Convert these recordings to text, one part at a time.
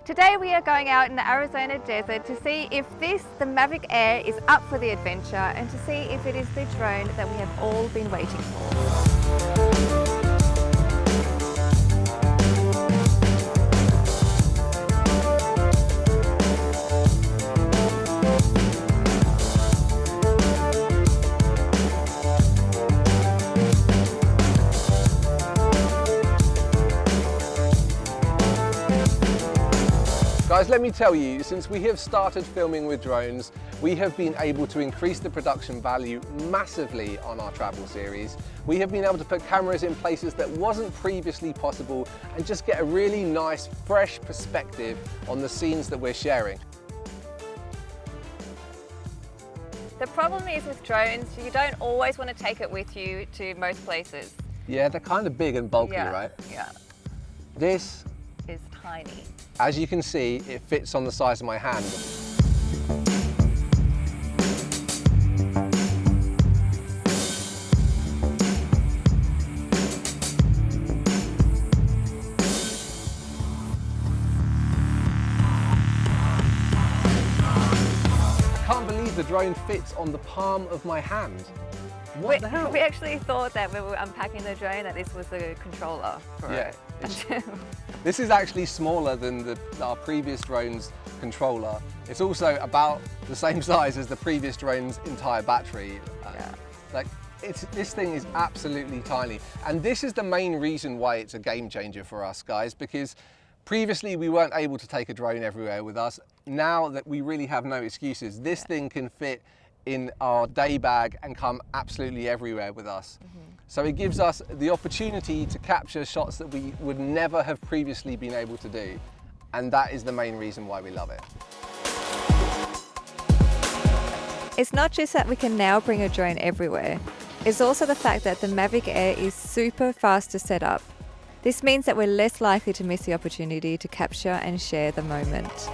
Today we are going out in the Arizona desert to see if the Mavic Air is up for the adventure and to see if it is the drone that we have all been waiting for. Guys, let me tell you, since we have started filming with drones, we have been able to increase the production value massively on our travel series. We have been able to put cameras in places that wasn't previously possible and just get a really nice, fresh perspective on the scenes that we're sharing. The problem is with drones, you don't always want to take it with you to most places. Yeah, they're kind of big and bulky, right? Yeah. This is tiny. As you can see, it fits on the size of my hand. I can't believe the drone fits on the palm of my hand. What the hell? We actually thought that when we were unpacking the drone that this was the controller for it. This is actually smaller than our previous drone's controller. It's also about the same size as the previous drone's entire battery. This thing is absolutely tiny. And this is the main reason why it's a game changer for us, guys, because previously we weren't able to take a drone everywhere with us. Now that we really have no excuses, this thing can fit in our day bag and come absolutely everywhere with us. So it gives us the opportunity to capture shots that we would never have previously been able to do. And that is the main reason why we love it. It's not just that we can now bring a drone everywhere. It's also the fact that the Mavic Air is super fast to set up. This means that we're less likely to miss the opportunity to capture and share the moment.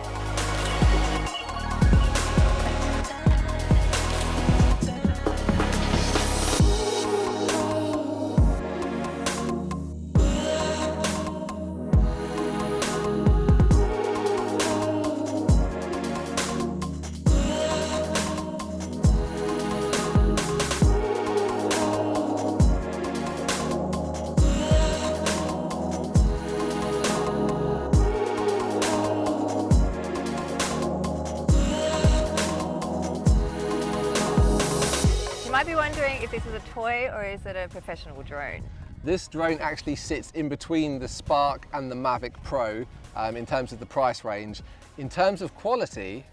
You might be wondering if this is a toy or is it a professional drone? This drone actually sits in between the Spark and the Mavic Pro in terms of the price range. In terms of quality,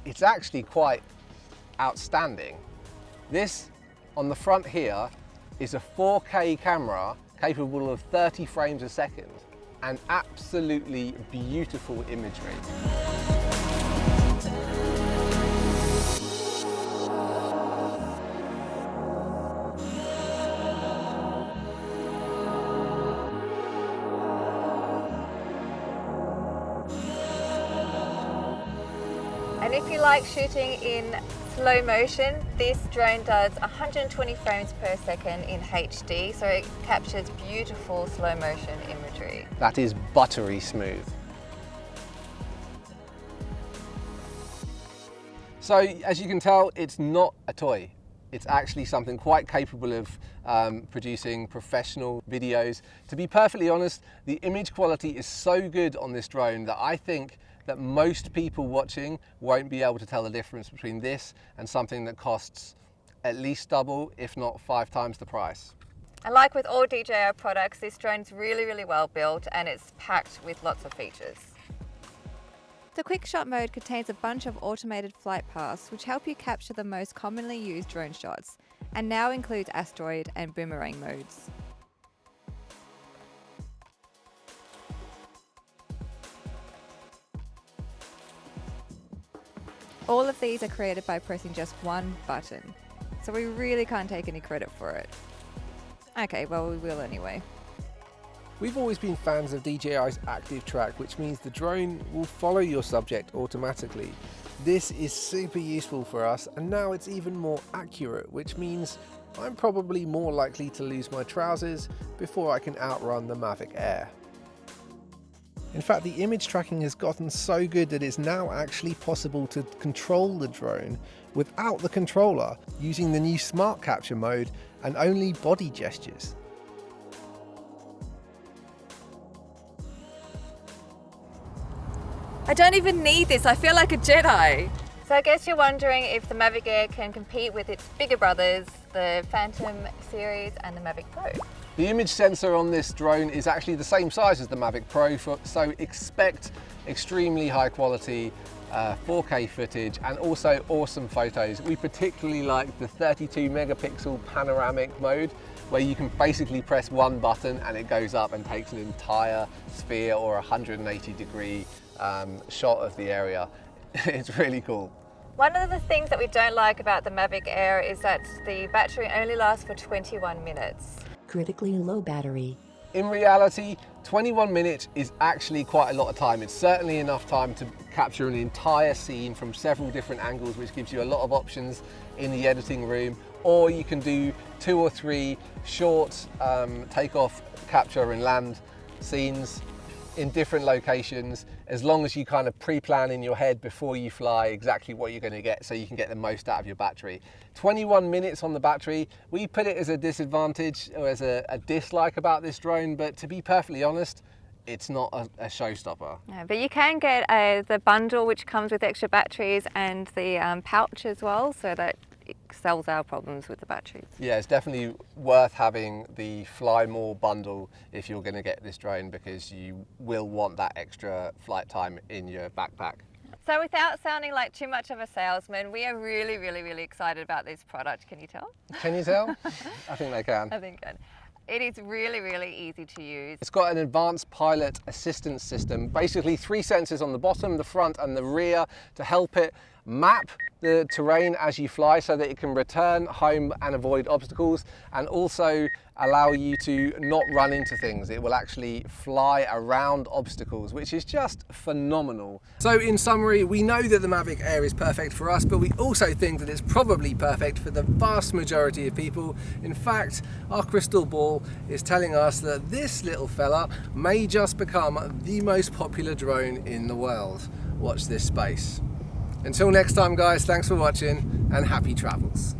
it's actually quite outstanding. This on the front here is a 4K camera capable of 30 frames a second and absolutely beautiful imagery. And if you like shooting in slow motion, this drone does 120 frames per second in HD, so it captures beautiful slow motion imagery. That is buttery smooth. So as you can tell, it's not a toy. It's actually something quite capable of producing professional videos. To be perfectly honest, the image quality is so good on this drone that I think that most people watching won't be able to tell the difference between this and something that costs at least double, if not 5 times the price. And like with all DJI products, this drone's really well built and it's packed with lots of features. The quick shot mode contains a bunch of automated flight paths which help you capture the most commonly used drone shots, and now includes asteroid and boomerang modes. All of these are created by pressing just one button, so we really can't take any credit for it. Okay, well we will anyway. We've always been fans of DJI's active track, which means the drone will follow your subject automatically. This is super useful for us, and now it's even more accurate, which means I'm probably more likely to lose my trousers before I can outrun the Mavic Air. In fact, the image tracking has gotten so good that it's now actually possible to control the drone without the controller, using the new Smart Capture mode and only body gestures. I don't even need this, I feel like a Jedi. So I guess you're wondering if the Mavic Air can compete with its bigger brothers, the Phantom series and the Mavic Pro. The image sensor on this drone is actually the same size as the Mavic Pro, so expect extremely high quality 4K footage and also awesome photos. We particularly like the 32 megapixel panoramic mode, where you can basically press one button and it goes up and takes an entire sphere or 180-degree shot of the area. It's really cool. One of the things that we don't like about the Mavic Air is that the battery only lasts for 21 minutes. Critically low battery. In reality, 21 minutes is actually quite a lot of time. It's certainly enough time to capture an entire scene from several different angles, which gives you a lot of options in the editing room. Or you can do 2 or 3 short takeoff, capture and land scenes in different locations, as long as you kind of pre-plan in your head before you fly exactly what you're going to get, so you can get the most out of your battery. 21 minutes on the battery, we put it as a disadvantage or as a dislike about this drone, but to be perfectly honest, it's not a showstopper. Yeah, but you can get the bundle which comes with extra batteries and the pouch as well, so that it solves our problems with the batteries. Yeah, it's definitely worth having the Fly More bundle if you're going to get this drone, because you will want that extra flight time in your backpack. So without sounding like too much of a salesman, we are really, really, really excited about this product. Can you tell? Can you tell? I think they can. I think good. It is really, really easy to use. It's got an advanced pilot assistance system, basically 3 sensors on the bottom, the front and the rear, to help it map the terrain as you fly so that it can return home and avoid obstacles, and also allow you to not run into things. It will actually fly around obstacles, which is just phenomenal. So in summary, we know that the Mavic Air is perfect for us, but we also think that it's probably perfect for the vast majority of people. In fact, our crystal ball is telling us that this little fella may just become the most popular drone in the world. Watch this space. Until next time guys, thanks for watching and happy travels.